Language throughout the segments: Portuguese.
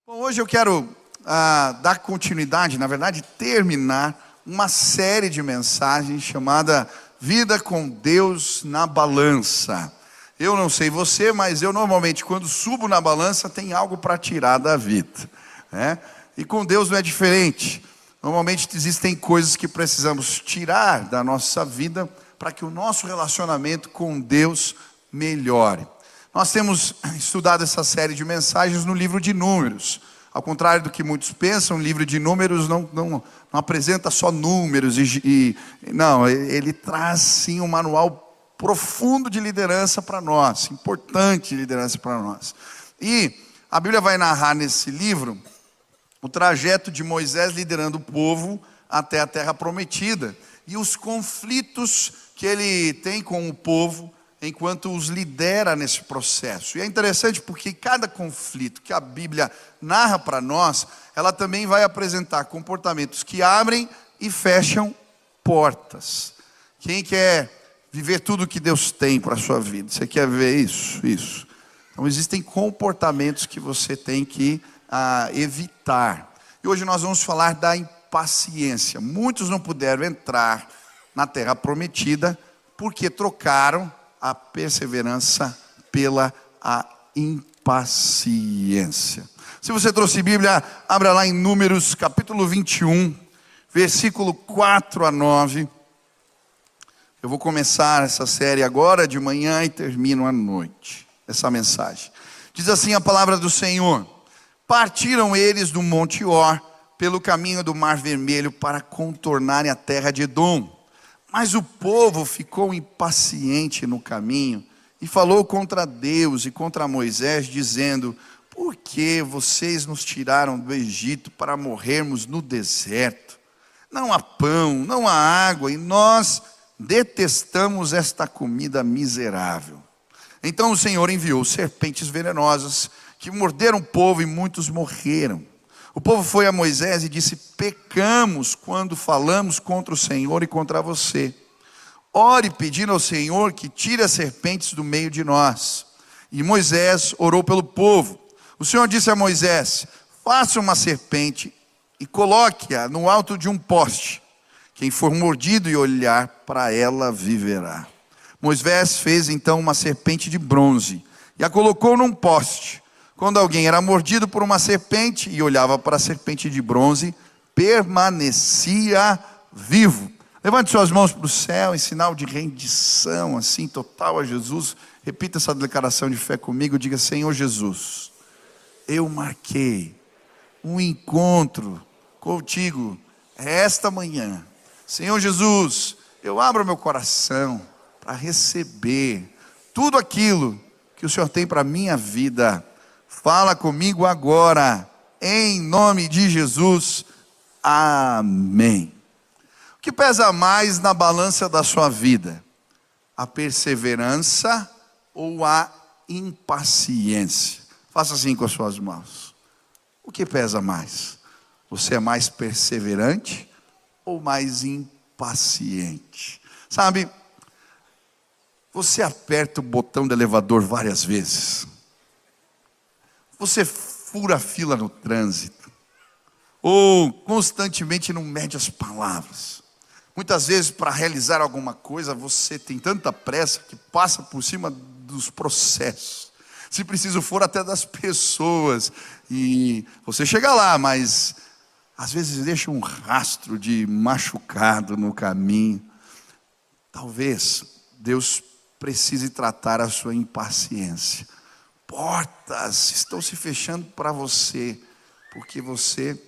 Bom, hoje eu quero dar continuidade, na verdade, terminar uma série de mensagens chamada Vida com Deus na Balança. Eu não sei você, mas eu normalmente, quando subo na balança, tem algo para tirar da vida, né? E com Deus não é diferente. Normalmente existem coisas que precisamos tirar da nossa vida para que o nosso relacionamento com Deus melhore. Nós temos estudado essa série de mensagens no livro de Números. Ao contrário do que muitos pensam, o livro de Números não apresenta só números. Não, ele traz sim um manual profundo de liderança para nós, importante liderança para nós. E a Bíblia vai narrar nesse livro o trajeto de Moisés liderando o povo até a terra prometida. E os conflitos que ele tem com o povo enquanto os lidera nesse processo. E é interessante porque cada conflito que a Bíblia narra para nós, ela também vai apresentar comportamentos que abrem e fecham portas. Quem quer viver tudo que Deus tem para a sua vida? Você quer ver isso? Isso. Então existem comportamentos que você tem que evitar. E hoje nós vamos falar da impaciência. Muitos não puderam entrar na terra prometida porque trocaram a perseverança pela impaciência. Se você trouxe Bíblia, abra lá em Números capítulo 21, versículo 4 a 9. Eu vou começar essa série agora de manhã e termino à noite, essa mensagem. Diz assim a palavra do Senhor: partiram eles do Monte Or, pelo caminho do Mar Vermelho, para contornarem a terra de Edom. Mas o povo ficou impaciente no caminho e falou contra Deus e contra Moisés, dizendo: por que vocês nos tiraram do Egito para morrermos no deserto? Não há pão, não há água, e nós detestamos esta comida miserável. Então o Senhor enviou serpentes venenosas que morderam o povo e muitos morreram. O povo foi a Moisés e disse: pecamos quando falamos contra o Senhor e contra você. Ore pedindo ao Senhor que tire as serpentes do meio de nós. E Moisés orou pelo povo. O Senhor disse a Moisés: faça uma serpente e coloque-a no alto de um poste. Quem for mordido e olhar para ela viverá. Moisés fez então uma serpente de bronze e a colocou num poste. Quando alguém era mordido por uma serpente e olhava para a serpente de bronze, permanecia vivo. Levante suas mãos para o céu em sinal de rendição, assim, total a Jesus. Repita essa declaração de fé comigo. Diga: Senhor Jesus, eu marquei um encontro contigo esta manhã. Senhor Jesus, eu abro meu coração para receber tudo aquilo que o Senhor tem para a minha vida. Fala comigo agora, em nome de Jesus, amém. O que pesa mais na balança da sua vida? A perseverança ou a impaciência? Faça assim com as suas mãos. O que pesa mais? Você é mais perseverante ou mais impaciente? Sabe, você aperta o botão do elevador várias vezes. Você fura a fila no trânsito, ou constantemente não mede as palavras. Muitas vezes, para realizar alguma coisa, você tem tanta pressa que passa por cima dos processos. Se preciso for, até das pessoas. E você chega lá, mas às vezes deixa um rastro de machucado no caminho. Talvez Deus precise tratar a sua impaciência. Portas estão se fechando para você, porque você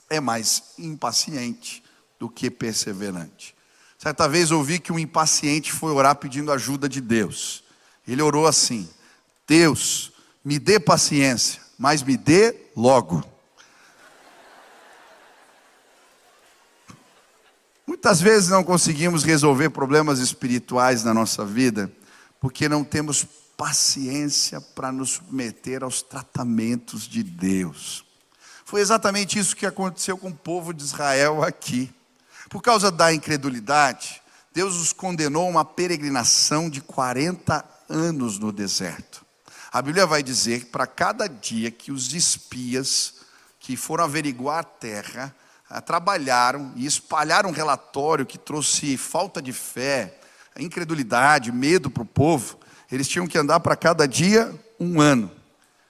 é mais impaciente do que perseverante. Certa vez ouvi que um impaciente foi orar pedindo ajuda de Deus. Ele orou assim: Deus, me dê paciência, mas me dê logo. Muitas vezes não conseguimos resolver problemas espirituais na nossa vida, porque não temos paciência para nos submeter aos tratamentos de Deus. Foi exatamente isso que aconteceu com o povo de Israel aqui. Por causa da incredulidade, Deus os condenou a uma peregrinação de 40 anos no deserto. A Bíblia vai dizer que para cada dia que os espias que foram averiguar a terra, trabalharam e espalharam um relatório que trouxe falta de fé, incredulidade, medo para o povo, eles tinham que andar para cada dia 1 ano.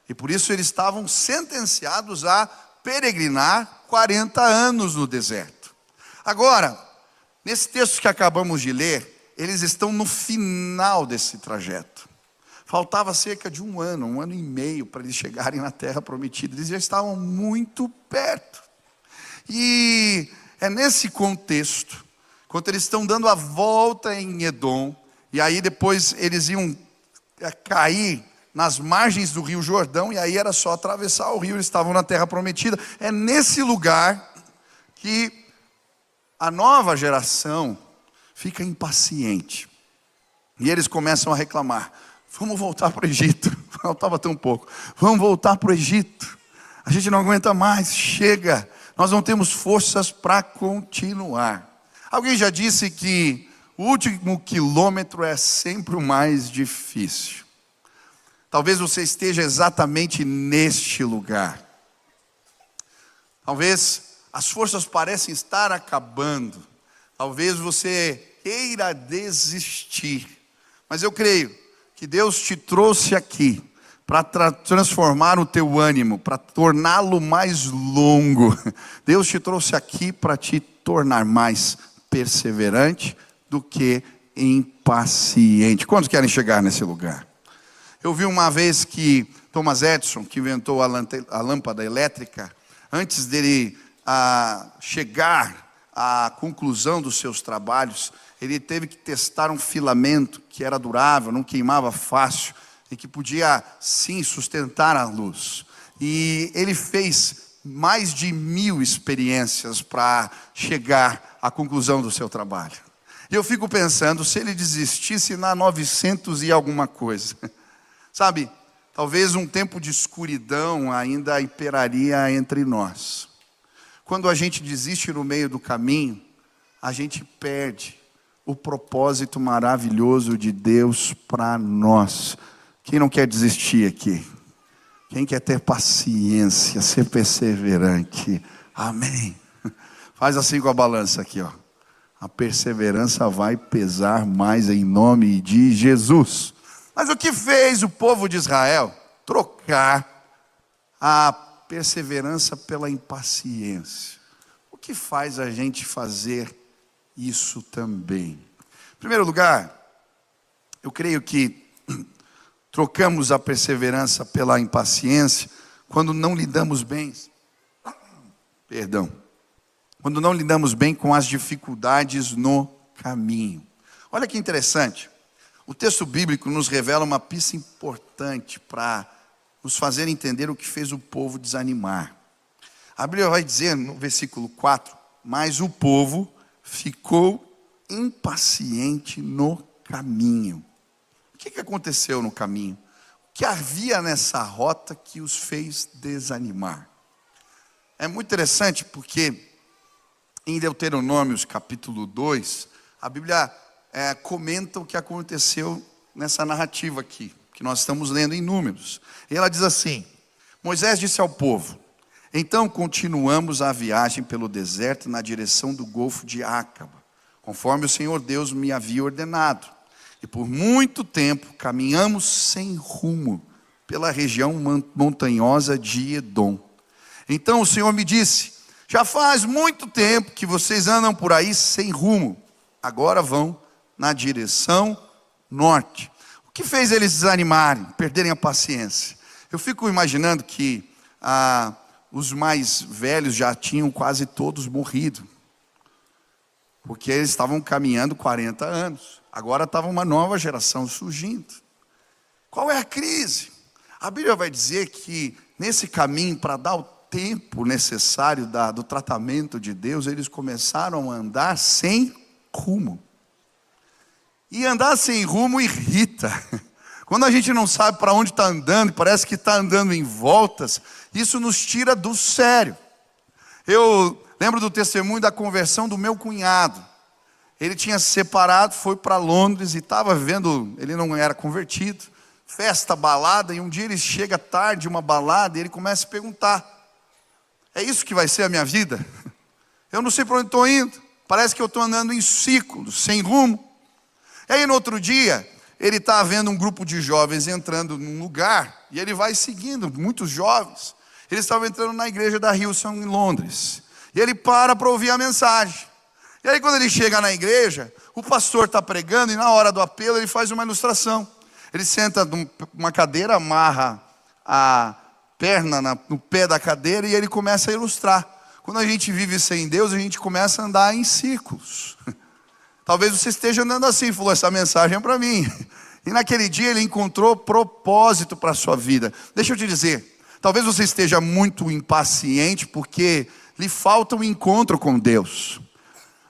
E por isso eles estavam sentenciados a peregrinar 40 anos no deserto. Agora, nesse texto que acabamos de ler, eles estão no final desse trajeto. Faltava cerca de 1 ano, 1 ano e meio para eles chegarem na terra prometida. Eles já estavam muito perto. E é nesse contexto, quando eles estão dando a volta em Edom, e aí depois eles iam cair nas margens do rio Jordão, e aí era só atravessar o rio, eles estavam na terra prometida. É nesse lugar que a nova geração fica impaciente. E eles começam a reclamar: vamos voltar para o Egito. Faltava tão pouco. Vamos voltar para o Egito. A gente não aguenta mais, chega. Nós não temos forças para continuar. Alguém já disse que o último quilômetro é sempre o mais difícil. Talvez você esteja exatamente neste lugar. Talvez as forças parecem estar acabando. Talvez você queira desistir. Mas eu creio que Deus te trouxe aqui para transformar o teu ânimo, para torná-lo mais longo. Deus te trouxe aqui para te tornar mais perseverante do que impaciente. Quantos querem chegar nesse lugar? Eu vi uma vez que Thomas Edison, que inventou a lâmpada elétrica, antes dele chegar à conclusão dos seus trabalhos, ele teve que testar um filamento que era durável, não queimava fácil, e que podia sim sustentar a luz. E ele fez mais de 1000 experiências para chegar à conclusão do seu trabalho. E eu fico pensando, se ele desistisse na 900 e alguma coisa, sabe, talvez um tempo de escuridão ainda imperaria entre nós. Quando a gente desiste no meio do caminho, a gente perde o propósito maravilhoso de Deus para nós. Quem não quer desistir aqui? Quem quer ter paciência, ser perseverante? Amém. Faz assim com a balança aqui, ó. A perseverança vai pesar mais em nome de Jesus. Mas o que fez o povo de Israel trocar a perseverança pela impaciência? O que faz a gente fazer isso também? Em primeiro lugar, eu creio que trocamos a perseverança pela impaciência quando não lidamos bem. Quando não lidamos bem com as dificuldades no caminho. Olha que interessante. O texto bíblico nos revela uma pista importante para nos fazer entender o que fez o povo desanimar. A Bíblia vai dizer no versículo 4: mas o povo ficou impaciente no caminho. O que aconteceu no caminho? O que havia nessa rota que os fez desanimar? É muito interessante porque em Deuteronômios capítulo 2, a Bíblia comenta o que aconteceu nessa narrativa aqui, que nós estamos lendo em Números. E ela diz assim: Moisés disse ao povo: então continuamos a viagem pelo deserto na direção do Golfo de Acaba, conforme o Senhor Deus me havia ordenado. E por muito tempo caminhamos sem rumo pela região montanhosa de Edom. Então o Senhor me disse: já faz muito tempo que vocês andam por aí sem rumo. Agora vão na direção norte. O que fez eles desanimarem, perderem a paciência? Eu fico imaginando que os mais velhos já tinham quase todos morrido, porque eles estavam caminhando 40 anos. Agora estava uma nova geração surgindo. Qual é a crise? A Bíblia vai dizer que nesse caminho, para dar o tempo necessário do tratamento de Deus, eles começaram a andar sem rumo. E andar sem rumo irrita. Quando a gente não sabe para onde está andando, parece que está andando em voltas, isso nos tira do sério. Eu lembro do testemunho da conversão do meu cunhado. Ele tinha se separado, foi para Londres e estava vivendo, ele não era convertido, festa, balada, e um dia ele chega tarde de uma balada e ele começa a perguntar: é isso que vai ser a minha vida? Eu não sei para onde estou indo, parece que eu estou andando em círculos, sem rumo. E aí no outro dia, ele está vendo um grupo de jovens entrando num lugar, e ele vai seguindo, muitos jovens. Eles estavam entrando na igreja da Hillsong em Londres, e ele para ouvir a mensagem. E aí quando ele chega na igreja, o pastor está pregando, e na hora do apelo ele faz uma ilustração. Ele senta numa cadeira, amarra a perna no pé da cadeira, e ele começa a ilustrar. Quando a gente vive sem Deus, a gente começa a andar em círculos. Talvez você esteja andando assim. Falou: essa mensagem é para mim. E naquele dia ele encontrou propósito para a sua vida. Deixa eu te dizer, talvez você esteja muito impaciente porque lhe falta um encontro com Deus.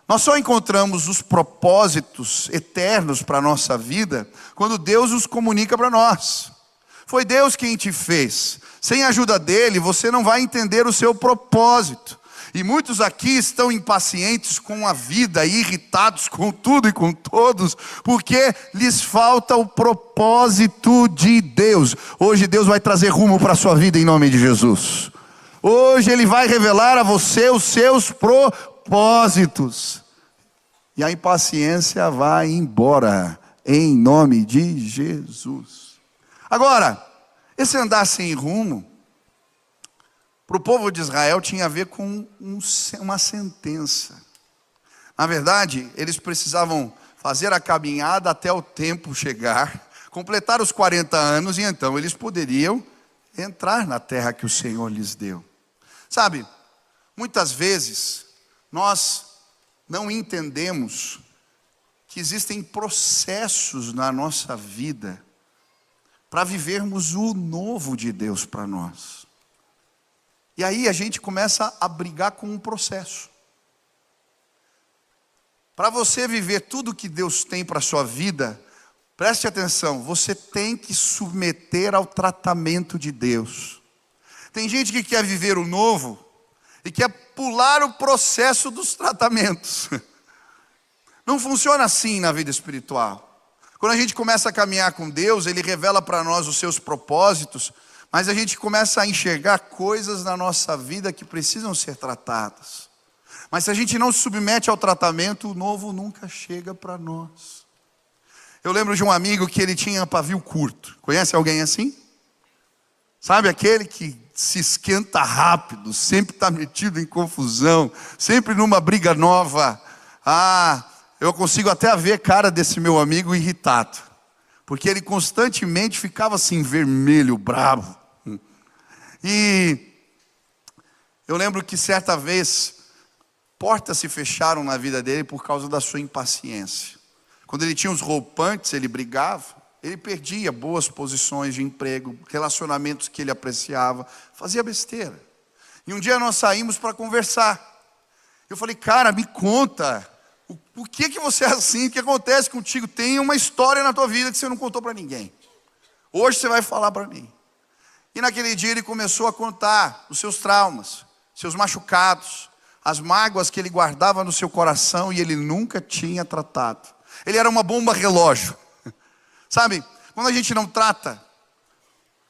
Nós só encontramos os propósitos eternos para a nossa vida quando Deus os comunica para nós. Foi Deus quem te fez. Sem a ajuda dele, você não vai entender o seu propósito. E muitos aqui estão impacientes com a vida, irritados com tudo e com todos, porque lhes falta o propósito de Deus. Hoje Deus vai trazer rumo para a sua vida em nome de Jesus. Hoje Ele vai revelar a você os seus propósitos. E a impaciência vai embora, em nome de Jesus. Agora, esse andar sem rumo, para o povo de Israel tinha a ver com uma sentença. Na verdade, eles precisavam fazer a caminhada até o tempo chegar, completar os 40 anos, e então eles poderiam entrar na terra que o Senhor lhes deu. Sabe, muitas vezes nós não entendemos que existem processos na nossa vida para vivermos o novo de Deus para nós. E aí a gente começa a brigar com um processo. Para você viver tudo que Deus tem para a sua vida, preste atenção, você tem que submeter ao tratamento de Deus. Tem gente que quer viver o novo e quer pular o processo dos tratamentos. Não funciona assim na vida espiritual. Quando a gente começa a caminhar com Deus, Ele revela para nós os seus propósitos, mas a gente começa a enxergar coisas na nossa vida que precisam ser tratadas. Mas se a gente não se submete ao tratamento, o novo nunca chega para nós. Eu lembro de um amigo que ele tinha pavio curto. Conhece alguém assim? Sabe aquele que se esquenta rápido, sempre está metido em confusão, sempre numa briga nova. Eu consigo até ver a cara desse meu amigo irritado, porque ele constantemente ficava assim, vermelho, bravo. E eu lembro que certa vez, portas se fecharam na vida dele por causa da sua impaciência. Quando ele tinha os rompantes, ele brigava, ele perdia boas posições de emprego, relacionamentos que ele apreciava, fazia besteira. E um dia nós saímos para conversar. Eu falei: cara, me conta, por que você é assim? O que acontece contigo? Tem uma história na tua vida que você não contou para ninguém. Hoje você vai falar para mim. E naquele dia ele começou a contar os seus traumas, seus machucados, as mágoas que ele guardava no seu coração e ele nunca tinha tratado. Ele era uma bomba relógio. Sabe, quando a gente não trata,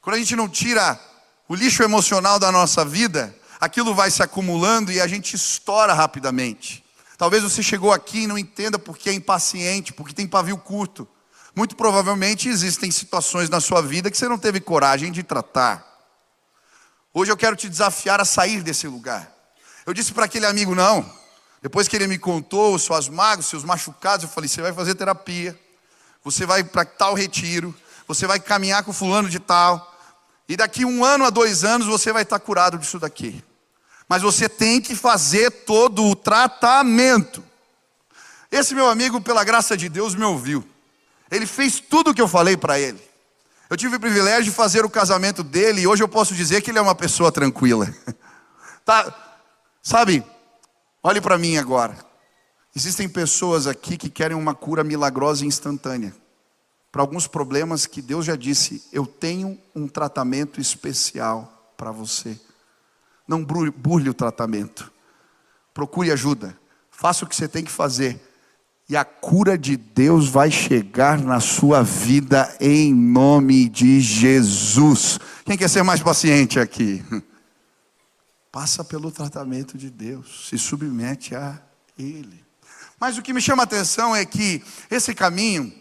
quando a gente não tira o lixo emocional da nossa vida, aquilo vai se acumulando e a gente estoura rapidamente. Talvez você chegou aqui e não entenda porque é impaciente, porque tem pavio curto. Muito provavelmente existem situações na sua vida que você não teve coragem de tratar. Hoje eu quero te desafiar a sair desse lugar. Eu disse para aquele amigo: não. Depois que ele me contou suas mágoas, seus machucados, eu falei: você vai fazer terapia, você vai para tal retiro, você vai caminhar com fulano de tal, e daqui 1 ano a 2 anos você vai estar curado disso daqui. Mas você tem que fazer todo o tratamento. Esse meu amigo, pela graça de Deus, me ouviu. Ele fez tudo o que eu falei para ele. Eu tive o privilégio de fazer o casamento dele, e hoje eu posso dizer que ele é uma pessoa tranquila. Sabe, olhe para mim agora. Existem pessoas aqui que querem uma cura milagrosa e instantânea para alguns problemas que Deus já disse: eu tenho um tratamento especial para você. Não burle o tratamento. Procure ajuda. Faça o que você tem que fazer. E a cura de Deus vai chegar na sua vida em nome de Jesus. Quem quer ser mais paciente aqui? Passa pelo tratamento de Deus, se submete a Ele. Mas o que me chama a atenção é que esse caminho,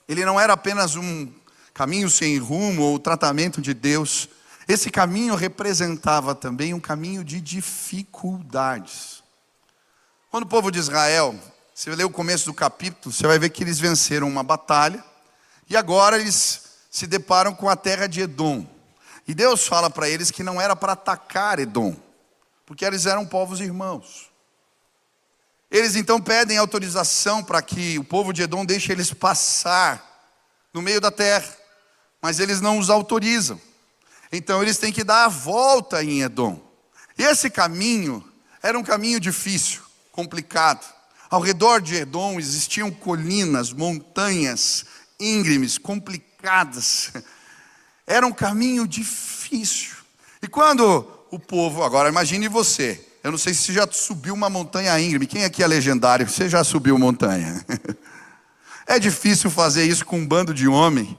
ele não era apenas um caminho sem rumo ou tratamento de Deus. Esse caminho representava também um caminho de dificuldades. Quando o povo de Israel, você lê o começo do capítulo, você vai ver que eles venceram uma batalha. E agora eles se deparam com a terra de Edom. E Deus fala para eles que não era para atacar Edom, porque eles eram povos irmãos. Eles então pedem autorização para que o povo de Edom deixe eles passar no meio da terra, mas eles não os autorizam. Então eles têm que dar a volta em Edom. E esse caminho era um caminho difícil, complicado. Ao redor de Edom existiam colinas, montanhas íngremes, complicadas. Era um caminho difícil. E quando o povo, agora imagine você, eu não sei se você já subiu uma montanha íngreme. Quem aqui é legendário? Você já subiu montanha? É difícil fazer isso com um bando de homem.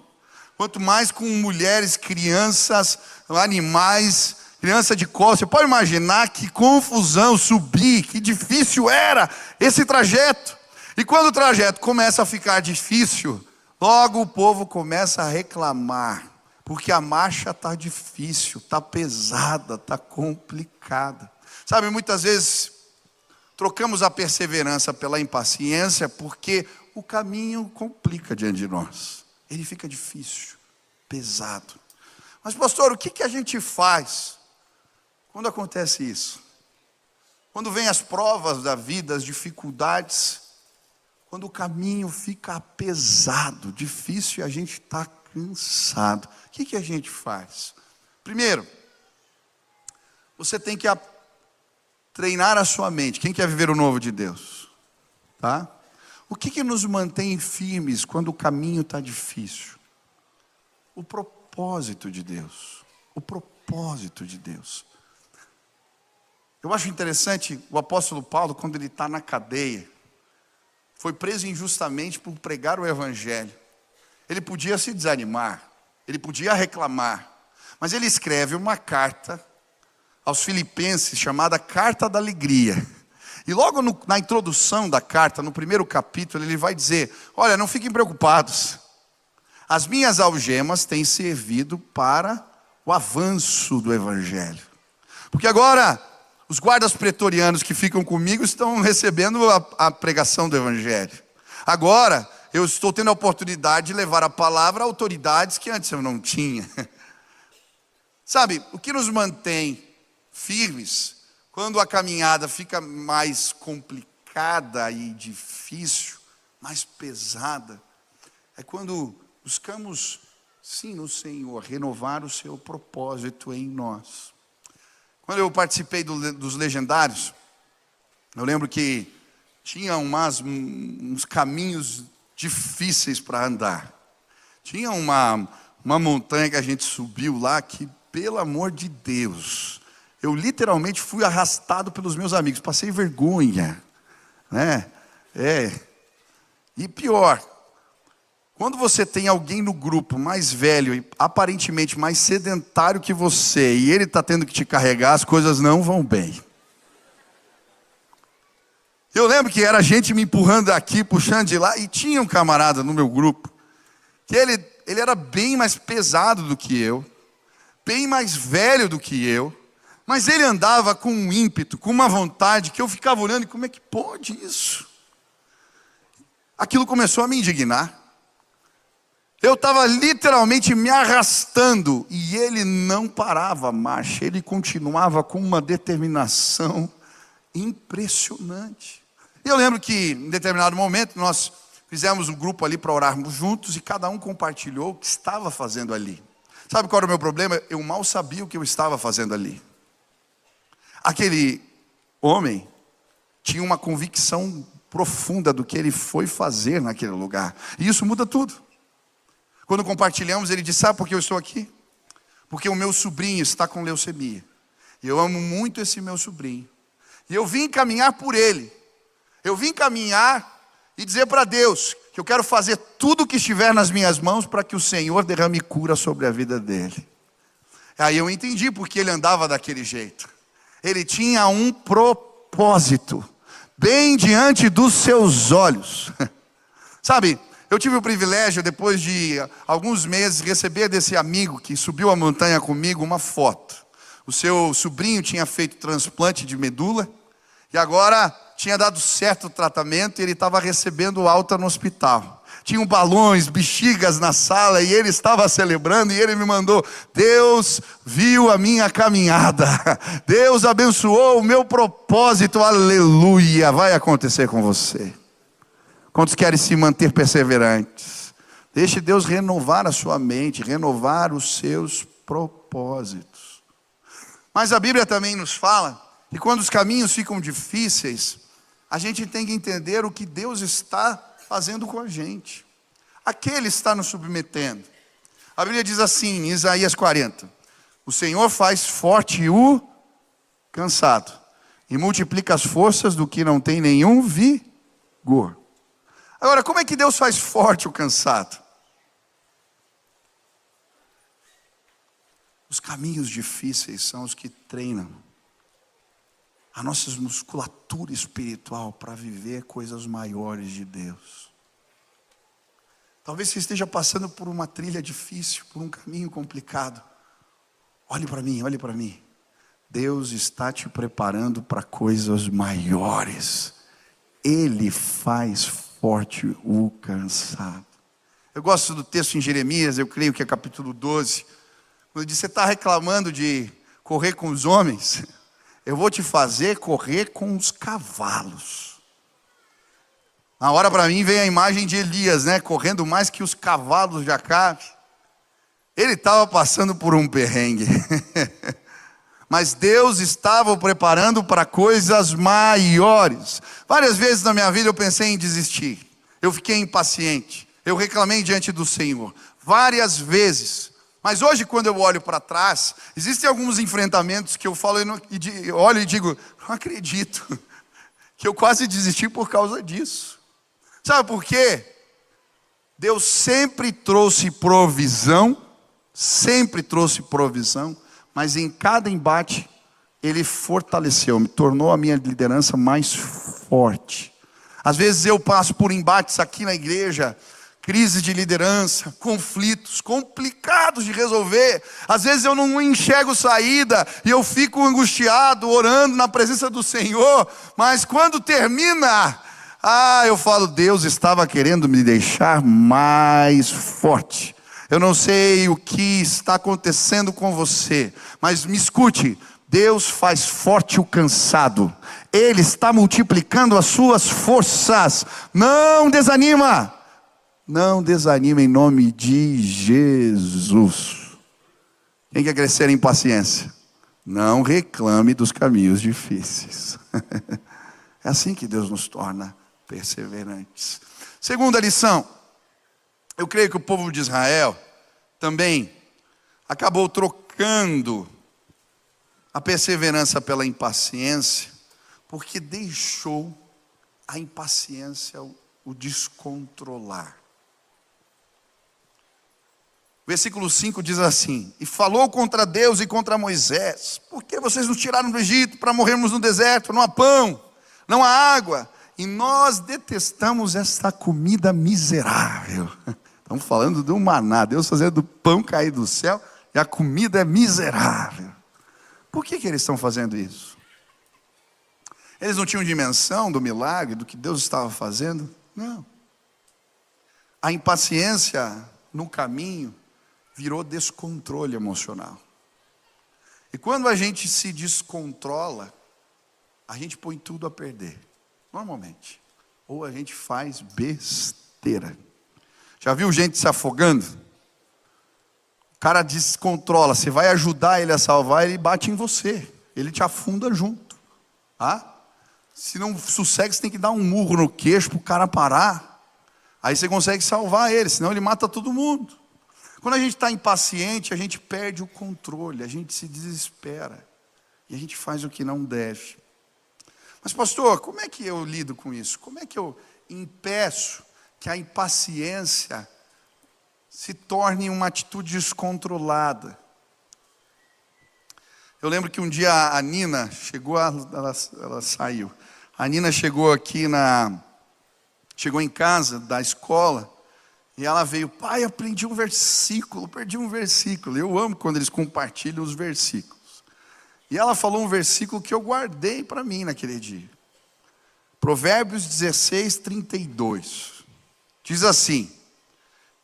Quanto mais com mulheres, crianças, animais, criança de colo. Você pode imaginar que confusão subir, que difícil era esse trajeto. E quando o trajeto começa a ficar difícil, logo o povo começa a reclamar. Porque a marcha está difícil, está pesada, está complicada. Sabe, muitas vezes trocamos a perseverança pela impaciência porque o caminho complica diante de nós. Ele fica difícil, pesado. Mas pastor, o que a gente faz quando acontece isso? Quando vem as provas da vida, as dificuldades, quando o caminho fica pesado, difícil e a gente está cansado. O que a gente faz? Primeiro, você tem que treinar a sua mente. Quem quer viver o novo de Deus? Tá? O que nos mantém firmes quando o caminho está difícil? O propósito de Deus. O propósito de Deus. Eu acho interessante o apóstolo Paulo, quando ele está na cadeia, foi preso injustamente por pregar o evangelho. Ele podia se desanimar, ele podia reclamar, mas ele escreve uma carta aos Filipenses, chamada Carta da Alegria. E logo na introdução da carta, no primeiro capítulo, ele vai dizer: olha, não fiquem preocupados, as minhas algemas têm servido para o avanço do evangelho. Porque agora, os guardas pretorianos que ficam comigo estão recebendo a pregação do evangelho. Agora, eu estou tendo a oportunidade de levar a palavra a autoridades que antes eu não tinha. Sabe, o que nos mantém firmes, quando a caminhada fica mais complicada e difícil, mais pesada, é quando buscamos, sim, no Senhor, renovar o seu propósito em nós. Quando eu participei dos legendários, eu lembro que tinha uns caminhos difíceis para andar. Tinha uma montanha que a gente subiu lá que, pelo amor de Deus, eu literalmente fui arrastado pelos meus amigos, passei vergonha, né? E pior, quando você tem alguém no grupo mais velho e aparentemente mais sedentário que você, e ele está tendo que te carregar, as coisas não vão bem. Eu lembro que era gente me empurrando daqui, puxando de lá, e tinha um camarada no meu grupo, que ele era bem mais pesado do que eu, bem mais velho do que eu, mas ele andava com um ímpeto, com uma vontade, que eu ficava olhando, e como é que pode isso? Aquilo começou a me indignar. Eu estava literalmente me arrastando, e ele não parava a marcha, ele continuava com uma determinação impressionante. Eu lembro que em determinado momento nós fizemos um grupo ali para orarmos juntos, e cada um compartilhou o que estava fazendo ali. Sabe qual era o meu problema? Eu mal sabia o que eu estava fazendo ali. Aquele homem tinha uma convicção profunda do que ele foi fazer naquele lugar, e isso muda tudo. Quando compartilhamos, ele disse: sabe por que eu estou aqui? Porque o meu sobrinho está com leucemia, e eu amo muito esse meu sobrinho, e eu vim caminhar por ele. Eu vim caminhar e dizer para Deus que eu quero fazer tudo o que estiver nas minhas mãos para que o Senhor derrame cura sobre a vida dele. Aí eu entendi porque ele andava daquele jeito. Ele tinha um propósito bem diante dos seus olhos. Sabe, eu tive o privilégio, depois de alguns meses, receber desse amigo que subiu a montanha comigo uma foto. O seu sobrinho tinha feito transplante de medula e agora tinha dado certo o tratamento e ele estava recebendo alta no hospital. Tinham balões, bexigas na sala e ele estava celebrando e ele me mandou: Deus viu a minha caminhada, Deus abençoou o meu propósito, aleluia, vai acontecer com você. Quantos querem se manter perseverantes? Deixe Deus renovar a sua mente, renovar os seus propósitos. Mas a Bíblia também nos fala que quando os caminhos ficam difíceis, a gente tem que entender o que Deus está fazendo com a gente. A que Ele está nos submetendo. A Bíblia diz assim, em Isaías 40, o Senhor faz forte o cansado, e multiplica as forças do que não tem nenhum vigor. Agora, como é que Deus faz forte o cansado? Os caminhos difíceis são os que treinam a nossa musculatura espiritual para viver coisas maiores de Deus. Talvez você esteja passando por uma trilha difícil, por um caminho complicado. Olhe para mim, olhe para mim. Deus está te preparando para coisas maiores. Ele faz forte o cansado. Eu gosto do texto em Jeremias, eu creio que é capítulo 12. Quando diz, você está reclamando de correr com os homens? Eu vou te fazer correr com os cavalos. Na hora para mim vem a imagem de Elias, né? Correndo mais que os cavalos de Acabe. Ele estava passando por um perrengue. Mas Deus estava o preparando para coisas maiores. Várias vezes na minha vida eu pensei em desistir. Eu fiquei impaciente. Eu reclamei diante do Senhor. Várias vezes. Mas hoje, quando eu olho para trás, existem alguns enfrentamentos que eu falo olho e digo, não acredito que eu quase desisti por causa disso. Sabe por quê? Deus sempre trouxe provisão, mas em cada embate, Ele fortaleceu, me tornou a minha liderança mais forte. Às vezes eu passo por embates aqui na igreja, crise de liderança, conflitos complicados de resolver. Às vezes eu não enxergo saída e eu fico angustiado, orando na presença do Senhor. Mas quando termina, eu falo, Deus estava querendo me deixar mais forte. Eu não sei o que está acontecendo com você, mas me escute, Deus faz forte o cansado. Ele está multiplicando as suas forças. Não desanima. Não desanima em nome de Jesus. Quem quer crescer em paciência? Não reclame dos caminhos difíceis. É assim que Deus nos torna perseverantes. Segunda lição. Eu creio que o povo de Israel também acabou trocando a perseverança pela impaciência, porque deixou a impaciência o descontrolar. Versículo 5 diz assim: e falou contra Deus e contra Moisés: por que vocês nos tiraram do Egito para morrermos no deserto? Não há pão, não há água, e nós detestamos esta comida miserável. Estamos falando do maná, Deus fazendo o pão cair do céu, e a comida é miserável. Por que eles estão fazendo isso? Eles não tinham dimensão do milagre, do que Deus estava fazendo? Não. A impaciência no caminho virou descontrole emocional. E quando a gente se descontrola, a gente põe tudo a perder, normalmente. Ou a gente faz besteira. Já viu gente se afogando? O cara descontrola, você vai ajudar ele a salvar, ele bate em você. Ele te afunda junto. Se não sossega, você tem que dar um murro no queixo para o cara parar. Aí você consegue salvar ele, senão ele mata todo mundo. Quando a gente está impaciente, a gente perde o controle, a gente se desespera. E a gente faz o que não deve. Mas pastor, como é que eu lido com isso? Como é que eu impeço que a impaciência se torne uma atitude descontrolada. Eu lembro que um dia a Nina chegou, ela saiu. A Nina chegou chegou em casa da escola, e ela veio, pai, perdi um versículo. Eu amo quando eles compartilham os versículos. E ela falou um versículo que eu guardei para mim naquele dia. Provérbios 16, 32. Diz assim: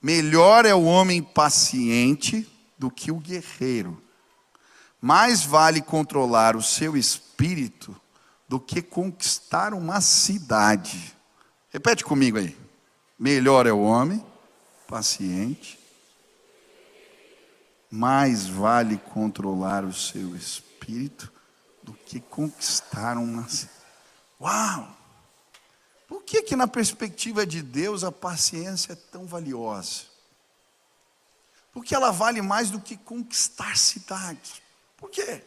melhor é o homem paciente do que o guerreiro. Mais vale controlar o seu espírito do que conquistar uma cidade. Repete comigo aí. Melhor é o homem paciente. Mais vale controlar o seu espírito do que conquistar uma cidade. Uau! Por que na perspectiva de Deus a paciência é tão valiosa? Porque ela vale mais do que conquistar cidades. Por quê?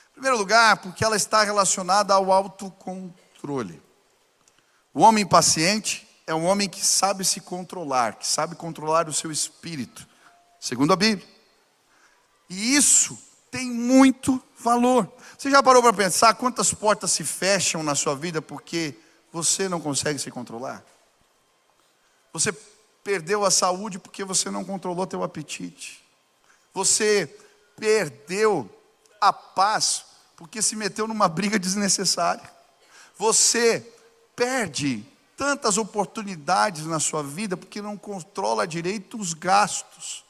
Em primeiro lugar, porque ela está relacionada ao autocontrole. O homem paciente é um homem que sabe se controlar, que sabe controlar o seu espírito, segundo a Bíblia. E isso tem muito valor. Você já parou para pensar quantas portas se fecham na sua vida porque você não consegue se controlar? Você perdeu a saúde porque você não controlou teu apetite. Você perdeu a paz porque se meteu numa briga desnecessária. Você perde tantas oportunidades na sua vida porque não controla direito os gastos.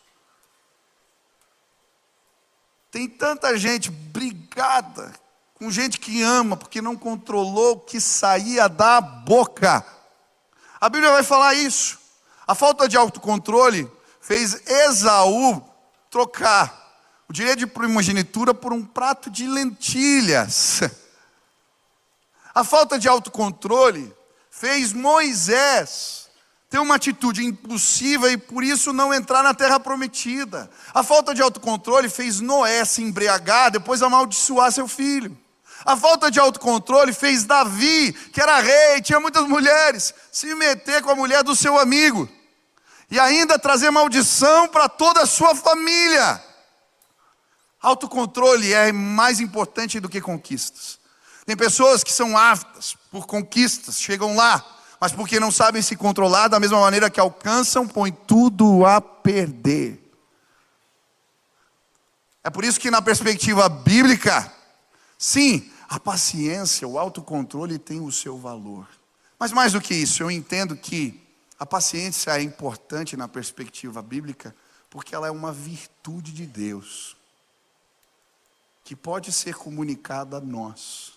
Tem tanta gente brigada com gente que ama porque não controlou o que saía da boca. A Bíblia vai falar isso. A falta de autocontrole fez Esaú trocar o direito de primogenitura por um prato de lentilhas. A falta de autocontrole fez Moisés ter uma atitude impulsiva e por isso não entrar na terra prometida. A falta de autocontrole fez Noé se embriagar, depois amaldiçoar seu filho. A falta de autocontrole fez Davi, que era rei, tinha muitas mulheres, se meter com a mulher do seu amigo. E ainda trazer maldição para toda a sua família. Autocontrole é mais importante do que conquistas. Tem pessoas que são ávidas por conquistas, chegam lá, mas porque não sabem se controlar, da mesma maneira que alcançam, põem tudo a perder. É por isso que na perspectiva bíblica, sim, a paciência, o autocontrole tem o seu valor. Mas mais do que isso, eu entendo que a paciência é importante na perspectiva bíblica, porque ela é uma virtude de Deus, que pode ser comunicada a nós.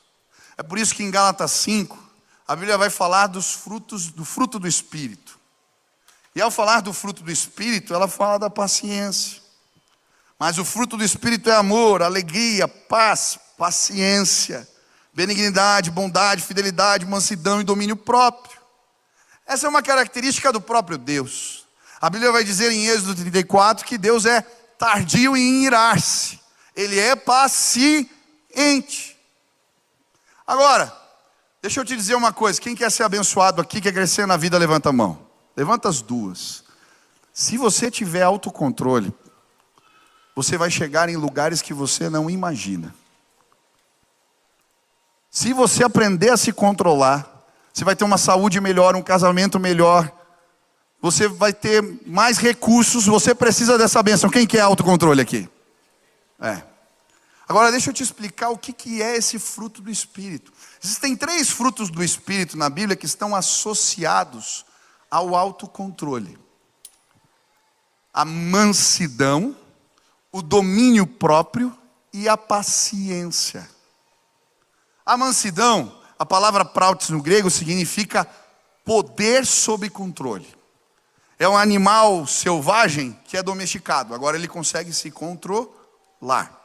É por isso que em Gálatas 5, a Bíblia vai falar do fruto do Espírito. E ao falar do fruto do Espírito, ela fala da paciência. Mas o fruto do Espírito é amor, alegria, paz, paciência, benignidade, bondade, fidelidade, mansidão e domínio próprio. Essa é uma característica do próprio Deus. A Bíblia vai dizer em Êxodo 34 que Deus é tardio em irar-se. Ele é paciente. Agora, deixa eu te dizer uma coisa. Quem quer ser abençoado aqui, quer crescer na vida, levanta a mão. Levanta as duas. Se você tiver autocontrole, você vai chegar em lugares que você não imagina. Se você aprender a se controlar, você vai ter uma saúde melhor, um casamento melhor. Você vai ter mais recursos. Você precisa dessa bênção. Quem quer autocontrole aqui? Agora deixa eu te explicar o que é esse fruto do Espírito. Existem 3 frutos do Espírito na Bíblia que estão associados ao autocontrole: a mansidão, o domínio próprio e a paciência. A mansidão, a palavra prautes no grego significa poder sob controle. É um animal selvagem que é domesticado, agora ele consegue se controlar.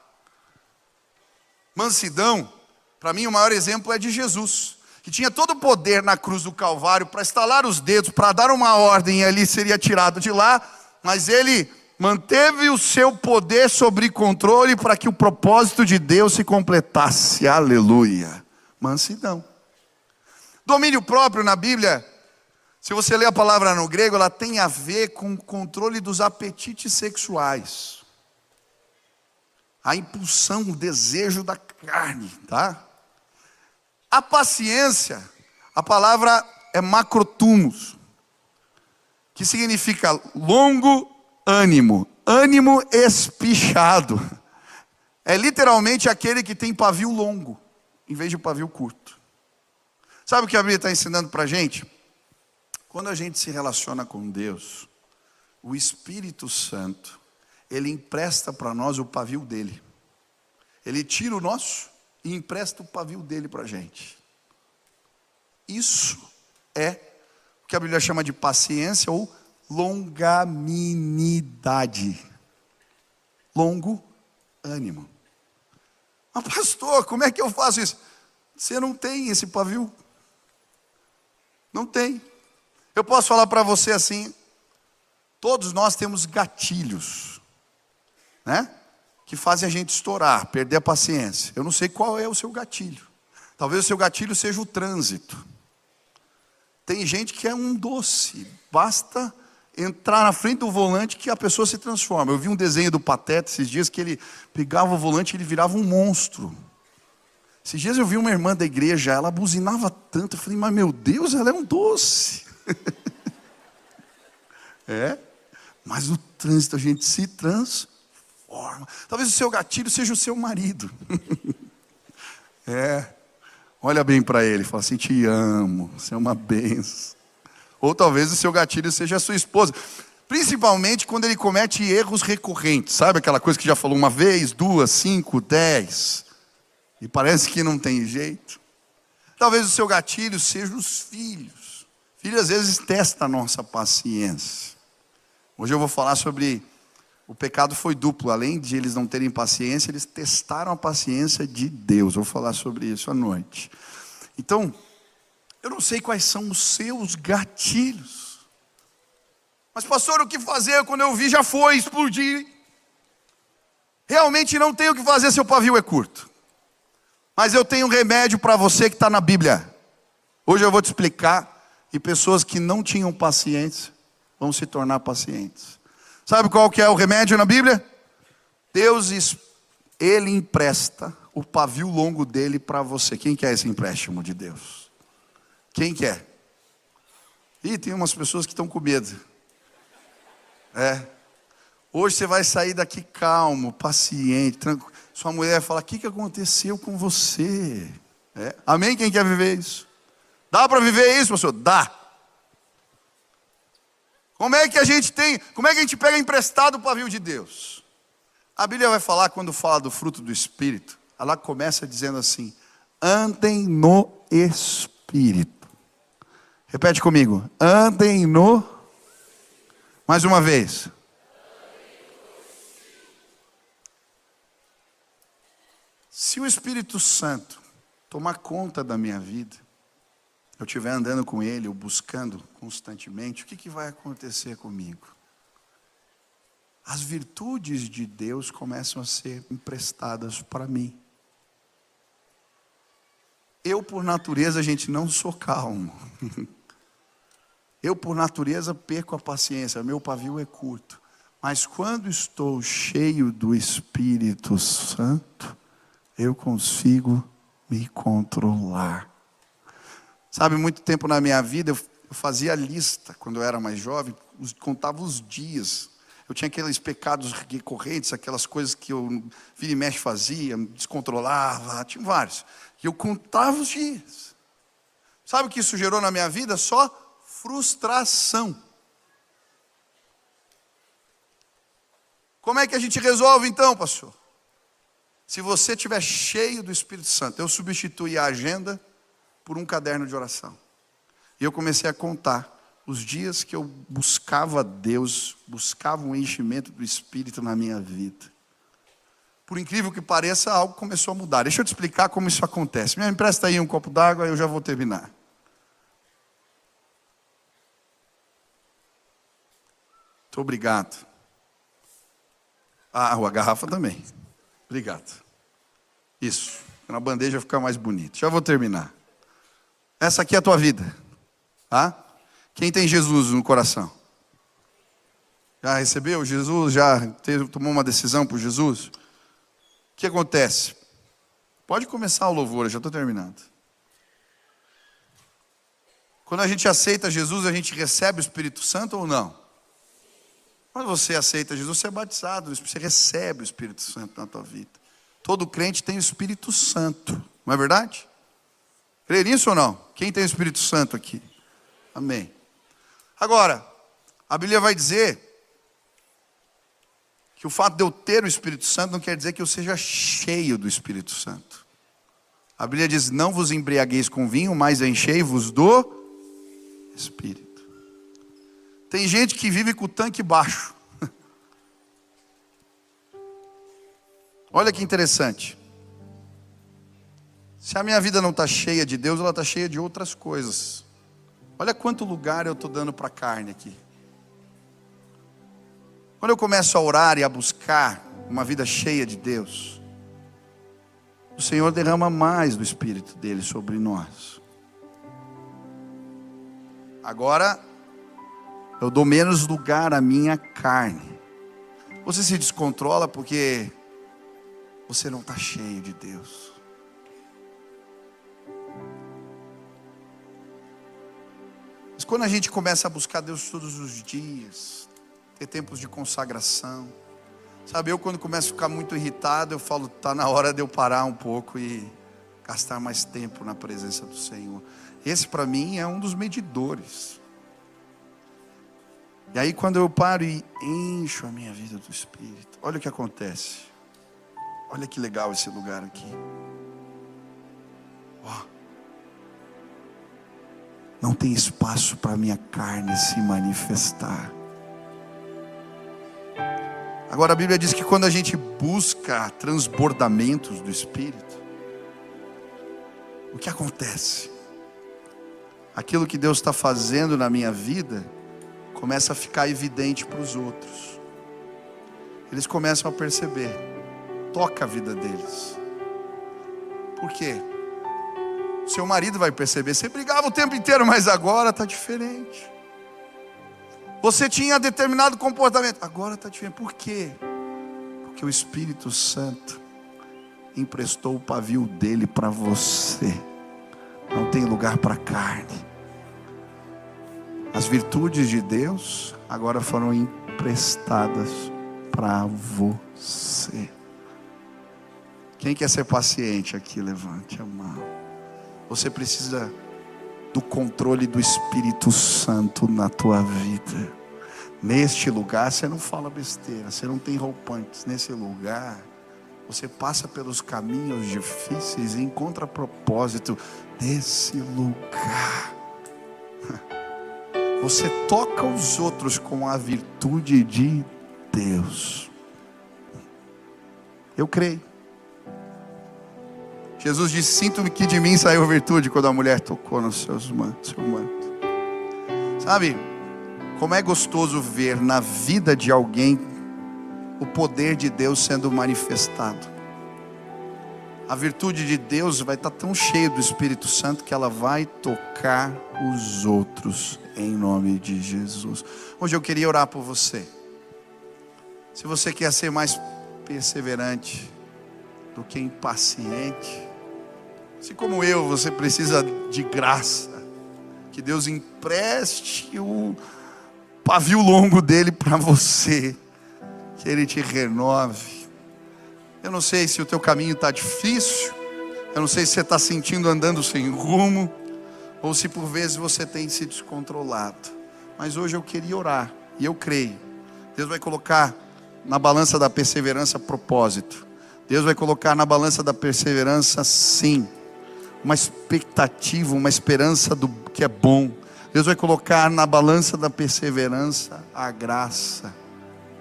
Mansidão, para mim o maior exemplo é de Jesus, que tinha todo o poder na cruz do Calvário para estalar os dedos, para dar uma ordem e ali seria tirado de lá, mas ele manteve o seu poder sob controle para que o propósito de Deus se completasse. Aleluia. Mansidão. Domínio próprio na Bíblia Se você ler a palavra no grego, ela tem a ver com o controle dos apetites sexuais. A impulsão, o desejo da carne, tá? A paciência, a palavra é macrotumos, que significa longo ânimo, ânimo espichado. É literalmente aquele que tem pavio longo, em vez de pavio curto. Sabe o que a Bíblia está ensinando para a gente? Quando a gente se relaciona com Deus, o Espírito Santo, Ele empresta para nós o pavio dele. Ele tira o nosso e empresta o pavio dele para a gente. Isso é o que a Bíblia chama de paciência ou longanimidade. Longo ânimo. Mas pastor, como é que eu faço isso? Você não tem esse pavio. Não tem. Eu posso falar para você assim, todos nós temos gatilhos, né? Que fazem a gente estourar, perder a paciência. Eu não sei qual é o seu gatilho. Talvez o seu gatilho seja o trânsito. Tem gente que é um doce, basta entrar na frente do volante que a pessoa se transforma. Eu vi um desenho do Pateta esses dias que ele pegava o volante e ele virava um monstro. Esses dias eu vi uma irmã da igreja, ela buzinava tanto, eu falei, mas meu Deus, ela é um doce. Mas o trânsito a gente se transforma. Talvez o seu gatilho seja o seu marido. Olha bem para ele, fala assim, te amo, você é uma benção. Ou talvez o seu gatilho seja a sua esposa. Principalmente quando ele comete erros recorrentes. Sabe aquela coisa que já falou uma vez, 2, 5, 10. E parece que não tem jeito. Talvez o seu gatilho seja os filhos. Filho às vezes testa a nossa paciência. Hoje eu vou falar sobre o pecado foi duplo. Além de eles não terem paciência, eles testaram a paciência de Deus. Eu vou falar sobre isso à noite. Então, eu não sei quais são os seus gatilhos. Mas pastor, o que fazer? Quando eu vi já foi, explodir. Realmente não tenho o que fazer, seu pavio é curto. Mas eu tenho um remédio para você que está na Bíblia. Hoje eu vou te explicar. E pessoas que não tinham paciência vão se tornar pacientes. Sabe qual que é o remédio na Bíblia? Deus, Ele empresta o pavio longo dele para você. Quem quer esse empréstimo de Deus? Quem quer? Ih, tem umas pessoas que estão com medo. Hoje você vai sair daqui calmo, paciente, tranquilo. Sua mulher fala, o que aconteceu com você? Amém? Quem quer viver isso? Dá para viver isso, pastor? Dá. Como é que a gente pega emprestado o pavio de Deus? A Bíblia vai falar, quando fala do fruto do Espírito, ela começa dizendo assim, andem no Espírito. Repete comigo, andem no... Mais uma vez. Se o Espírito Santo tomar conta da minha vida, eu estiver andando com Ele, ou buscando constantemente, o que vai acontecer comigo? As virtudes de Deus começam a ser emprestadas para mim. Eu, por natureza, gente, não sou calmo. Eu, por natureza, perco a paciência, meu pavio é curto. Mas quando estou cheio do Espírito Santo, eu consigo me controlar. Sabe, muito tempo na minha vida, eu fazia lista, quando eu era mais jovem, contava os dias. Eu tinha aqueles pecados recorrentes, aquelas coisas que eu vira e mexe fazia, descontrolava, tinha vários. E eu contava os dias. Sabe o que isso gerou na minha vida? Só frustração. Como é que a gente resolve então, pastor? Se você estiver cheio do Espírito Santo, eu substituí a agenda por um caderno de oração. E eu comecei a contar os dias que eu buscava Deus, buscava um enchimento do Espírito na minha vida. Por incrível que pareça, algo começou a mudar. Deixa eu te explicar como isso acontece. Me empresta aí um copo d'água e eu já vou terminar. Muito obrigado. Ah, a garrafa também. Obrigado. Isso. Na bandeja fica mais bonito. Já vou terminar. Essa aqui é a tua vida. Tá? Quem tem Jesus no coração? Já recebeu Jesus? Já tomou uma decisão por Jesus? O que acontece? Pode começar o louvor, eu já estou terminando. Quando a gente aceita Jesus, a gente recebe o Espírito Santo ou não? Quando você aceita Jesus, você é batizado, você recebe o Espírito Santo na tua vida. Todo crente tem o Espírito Santo, não é verdade? Crê nisso ou não? Quem tem o Espírito Santo aqui? Amém. Agora, a Bíblia vai dizer que o fato de eu ter o Espírito Santo não quer dizer que eu seja cheio do Espírito Santo. A Bíblia diz, não vos embriagueis com vinho, mas enchei-vos do Espírito. Tem gente que vive com o tanque baixo. Olha que interessante. Se a minha vida não está cheia de Deus, ela está cheia de outras coisas. Olha quanto lugar eu estou dando para a carne aqui. Quando eu começo a orar e a buscar uma vida cheia de Deus, o Senhor derrama mais do Espírito dele sobre nós. Agora, eu dou menos lugar à minha carne. Você se descontrola porque você não está cheio de Deus. Mas quando a gente começa a buscar Deus todos os dias, ter tempos de consagração, sabe, eu quando começo a ficar muito irritado, eu falo, está na hora de eu parar um pouco e gastar mais tempo na presença do Senhor. Esse para mim é um dos medidores. E aí quando eu paro e encho a minha vida do Espírito, olha o que acontece. Olha que legal esse lugar aqui. Não tem espaço para a minha carne se manifestar. Agora a Bíblia diz que quando a gente busca transbordamentos do Espírito, o que acontece? Aquilo que Deus está fazendo na minha vida começa a ficar evidente para os outros. Eles começam a perceber. Toca a vida deles. Por quê? Seu marido vai perceber. Você brigava o tempo inteiro, mas agora está diferente. Você tinha determinado comportamento, agora está diferente. Por quê? Porque o Espírito Santo emprestou o pavio dele para você. Não tem lugar para carne. As virtudes de Deus agora foram emprestadas para você. Quem quer ser paciente aqui, levante a mão. Você precisa do controle do Espírito Santo na tua vida. Neste lugar você não fala besteira, você não tem roupantes. Nesse lugar você passa pelos caminhos difíceis e encontra propósito. Nesse lugar você toca os outros com a virtude de Deus. Eu creio. Jesus disse, sinto que de mim saiu virtude quando a mulher tocou no seu manto. Sabe, como é gostoso ver na vida de alguém o poder de Deus sendo manifestado. A virtude de Deus vai estar tão cheia do Espírito Santo que ela vai tocar os outros em nome de Jesus. Hoje eu queria orar por você. Se você quer ser mais perseverante do que impaciente, assim como eu, você precisa de graça. Que Deus empreste o pavio longo dele para você. Que Ele te renove. Eu não sei se o teu caminho está difícil. Eu não sei se você está sentindo andando sem rumo. Ou se por vezes você tem se descontrolado. Mas hoje eu queria orar. E eu creio. Deus vai colocar na balança da perseverança propósito. Deus vai colocar na balança da perseverança sim. Uma expectativa, uma esperança do que é bom. Deus vai colocar na balança da perseverança a graça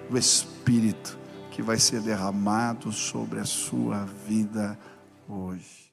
do Espírito que vai ser derramado sobre a sua vida hoje.